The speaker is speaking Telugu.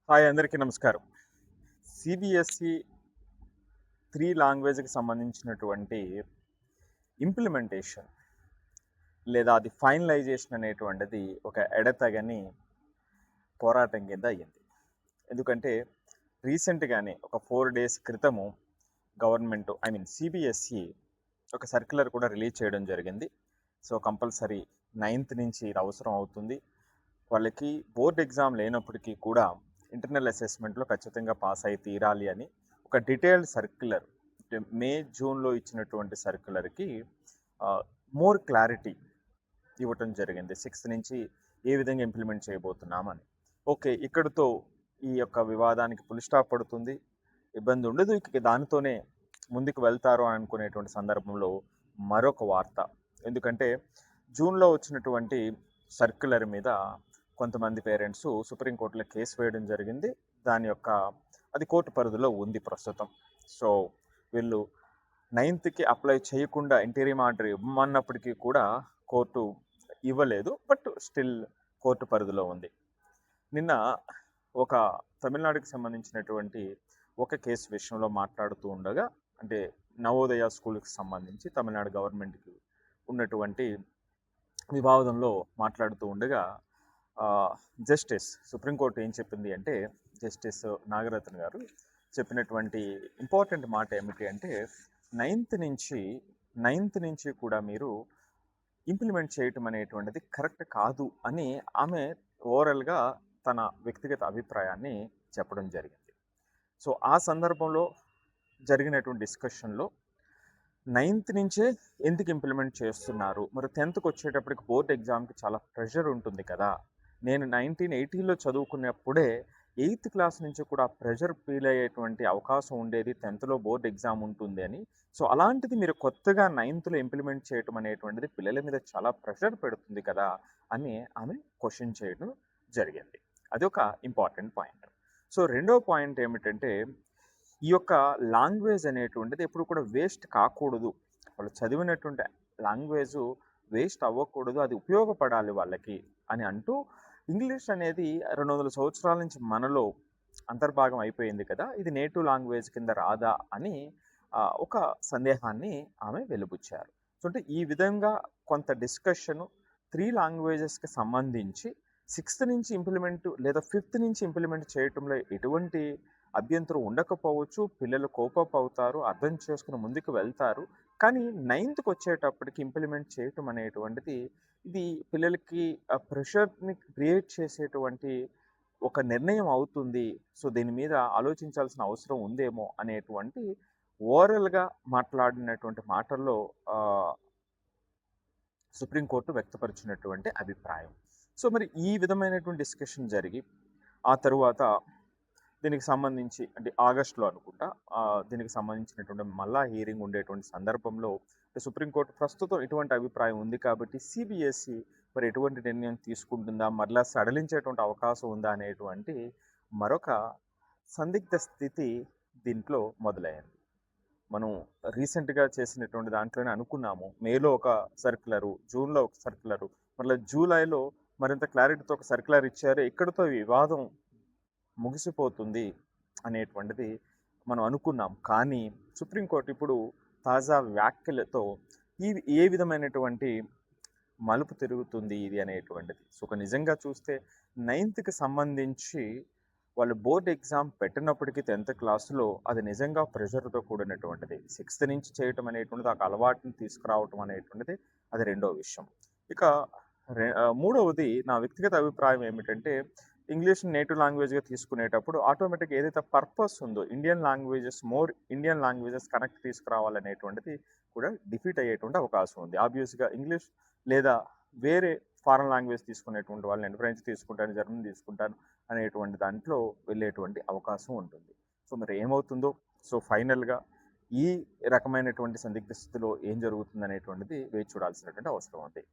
హాయ్ అందరికీ నమస్కారం. సిబిఎస్ఈ 3 లాంగ్వేజ్‌కి సంబంధించినటువంటి ఇంప్లిమెంటేషన్ లేదా అది ఫైనలైజేషన్ అనేటువంటిది ఒక ఎడతెగని పోరాటం కింద అయ్యింది. ఎందుకంటే రీసెంట్‌గానే ఒక 4 డేస్ క్రితము సిబిఎస్ఈ ఒక సర్క్యులర్ కూడా రిలీజ్ చేయడం జరిగింది. సో, కంపల్సరీ 9థ్ నుంచి ఇది అవసరం అవుతుంది. వాళ్ళకి బోర్డ్ ఎగ్జామ్ లేనప్పటికీ కూడా ఇంటర్నల్ అసెస్మెంట్లో ఖచ్చితంగా పాస్ అయి తీరాలి అని ఒక డీటెయిల్డ్ సర్క్యులర్ మే జూన్లో ఇచ్చినటువంటి సర్క్యులర్కి మోర్ క్లారిటీ ఇవ్వటం జరిగింది. 6th నుంచి ఏ విధంగా ఇంప్లిమెంట్ చేయబోతున్నామని. ఓకే, ఇక్కడితో ఈ యొక్క వివాదానికి ఫుల్ స్టాప్ పడుతుంది, ఇబ్బంది ఉండదు, ఇక దానితోనే ముందుకు వెళ్తారు అని అనుకునేటువంటి సందర్భంలో మరొక వార్త. ఎందుకంటే జూన్లో వచ్చినటువంటి సర్క్యులర్ మీద కొంతమంది పేరెంట్స్ సుప్రీంకోర్టులో కేసు వేయడం జరిగింది. దాని యొక్క అది కోర్టు పరిధిలో ఉంది ప్రస్తుతం. సో వీళ్ళు 9థ్కి అప్లై చేయకుండా ఇంటీరియం ఆర్డర్ ఇవ్వమన్నప్పటికీ కూడా కోర్టు ఇవ్వలేదు. బట్ స్టిల్ కోర్టు పరిధిలో ఉంది. నిన్న ఒక తమిళనాడుకి సంబంధించినటువంటి ఒక కేసు విషయంలో మాట్లాడుతూ ఉండగా, అంటే నవోదయ స్కూల్కి సంబంధించి తమిళనాడు గవర్నమెంట్కి ఉన్నటువంటి వివాదంలో మాట్లాడుతూ ఉండగా జస్టిస్ సుప్రీంకోర్టు ఏం చెప్పింది అంటే, జస్టిస్ నాగరత్న గారు చెప్పినటువంటి ఇంపార్టెంట్ మాట ఏమిటి అంటే, నైన్త్ నుంచి కూడా మీరు ఇంప్లిమెంట్ చేయటం అనేటువంటిది కరెక్ట్ కాదు అని ఆమె ఓవరాల్గా తన వ్యక్తిగత అభిప్రాయాన్ని చెప్పడం జరిగింది. సో ఆ సందర్భంలో జరిగినటువంటి డిస్కషన్లో 9th నుంచే ఎందుకు ఇంప్లిమెంట్ చేస్తున్నారు, మరి 10థ్కి వచ్చేటప్పటికి బోర్డ్ ఎగ్జామ్కి చాలా ప్రెషర్ ఉంటుంది కదా. నేను 1980లో చదువుకున్నప్పుడే 8th క్లాస్ నుంచి కూడా ప్రెషర్ ఫీల్ అయ్యేటువంటి అవకాశం ఉండేది, 10థ్లో బోర్డ్ ఎగ్జామ్ ఉంటుంది అని. సో అలాంటిది మీరు కొత్తగా 9థ్లో ఇంప్లిమెంట్ చేయటం అనేటువంటిది పిల్లల మీద చాలా ప్రెషర్ పెడుతుంది కదా అని ఆమె క్వశ్చన్ చేయడం జరిగింది. అది ఒక ఇంపార్టెంట్ పాయింట్. సో రెండో పాయింట్ ఏమిటంటే, ఈ యొక్క లాంగ్వేజ్ అనేటువంటిది ఎప్పుడు కూడా వేస్ట్ కాకూడదు. వాళ్ళు చదివినటువంటి లాంగ్వేజ్ వేస్ట్ అవ్వకూడదు, అది ఉపయోగపడాలి వాళ్ళకి అని అంటూ, ఇంగ్లీష్ అనేది 200 సంవత్సరాల నుంచి మనలో అంతర్భాగం అయిపోయింది కదా, ఇది నేటివ్ లాంగ్వేజ్ కింద రాదా అని ఒక సందేహాన్ని ఆమె వెలిబుచ్చారు. సో అంటే ఈ విధంగా కొంత డిస్కషను 3 లాంగ్వేజెస్కి సంబంధించి 6th నుంచి ఇంప్లిమెంట్ లేదా 5th నుంచి ఇంప్లిమెంట్ చేయటంలో ఎటువంటి అభ్యంతరం ఉండకపోవచ్చు. పిల్లలు కోపప్ అవుతారు, అర్థం చేసుకుని ముందుకు వెళ్తారు. కానీ 9థ్కి వచ్చేటప్పటికి ఇంప్లిమెంట్ చేయటం అనేటువంటిది ఇది పిల్లలకి ప్రెషర్ని క్రియేట్ చేసేటువంటి ఒక నిర్ణయం అవుతుంది. సో దీని మీద ఆలోచించాల్సిన అవసరం ఉందేమో అనేటువంటి ఓవరాల్గా మాట్లాడినటువంటి మాటల్లో సుప్రీంకోర్టు వ్యక్తపరిచినటువంటి అభిప్రాయం. సో మరి ఈ విధమైనటువంటి డిస్కషన్ జరిగి ఆ తరువాత దీనికి సంబంధించి అంటే ఆగస్టులో అనుకుంటా దీనికి సంబంధించినటువంటి మళ్ళా హియరింగ్ ఉండేటువంటి సందర్భంలో సుప్రీంకోర్టు ప్రస్తుతం ఇటువంటి అభిప్రాయం ఉంది కాబట్టి సిబిఎస్ఈ మరి ఎటువంటి నిర్ణయం తీసుకుంటుందా, మరలా సడలించేటువంటి అవకాశం ఉందా అనేటువంటి మరొక సందిగ్ధ స్థితి దీంట్లో మొదలైంది. మనం రీసెంట్గా చేసినటువంటి దాంట్లోనే అనుకున్నాము, మేలో ఒక సర్క్యులరు, జూన్లో ఒక సర్క్యులరు, మళ్ళీ జూలైలో మరింత క్లారిటీతో ఒక సర్క్యులర్ ఇచ్చారు, ఇక్కడితో వివాదం ముగిసిపోతుంది అనేటువంటిది మనం అనుకున్నాం. కానీ సుప్రీంకోర్టు ఇప్పుడు తాజా వ్యాఖ్యలతో ఏ విధమైనటువంటి మలుపు తిరుగుతుంది ఇది అనేటువంటిది. సో ఒక నిజంగా చూస్తే 9థ్కి సంబంధించి వాళ్ళు బోర్డ్ ఎగ్జామ్ పెట్టినప్పటికీ 10th క్లాసులో అది నిజంగా ప్రెషర్తో కూడినటువంటిది. 6th నుంచి చేయటం అనేటువంటిది ఒక అలవాటుని తీసుకురావటం అనేటువంటిది అది రెండో విషయం. ఇక మూడవది నా వ్యక్తిగత అభిప్రాయం ఏమిటంటే, ఇంగ్లీష్ నేటివ్ లాంగ్వేజ్గా తీసుకునేటప్పుడు ఆటోమేటిక్గా ఏదైతే పర్పస్ ఉందో ఇండియన్ లాంగ్వేజెస్ కనెక్ట్ తీసుకురావాలనేటువంటిది కూడా డిఫీట్ అయ్యేటువంటి అవకాశం ఉంది. ఆబ్వియస్గా ఇంగ్లీష్ లేదా వేరే ఫారెన్ లాంగ్వేజ్ తీసుకునేటువంటి వాళ్ళు, నేను ఫ్రెంచ్ తీసుకుంటాను, జర్మన్ తీసుకుంటాను అనేటువంటి దాంట్లో వెళ్ళేటువంటి అవకాశం ఉంటుంది. సో మరి ఏమవుతుందో, సో ఫైనల్గా ఈ రకమైనటువంటి సందిగ్ధ స్థితిలో ఏం జరుగుతుంది అనేటువంటిది వేచి చూడాల్సినటువంటి అవసరం ఉంది.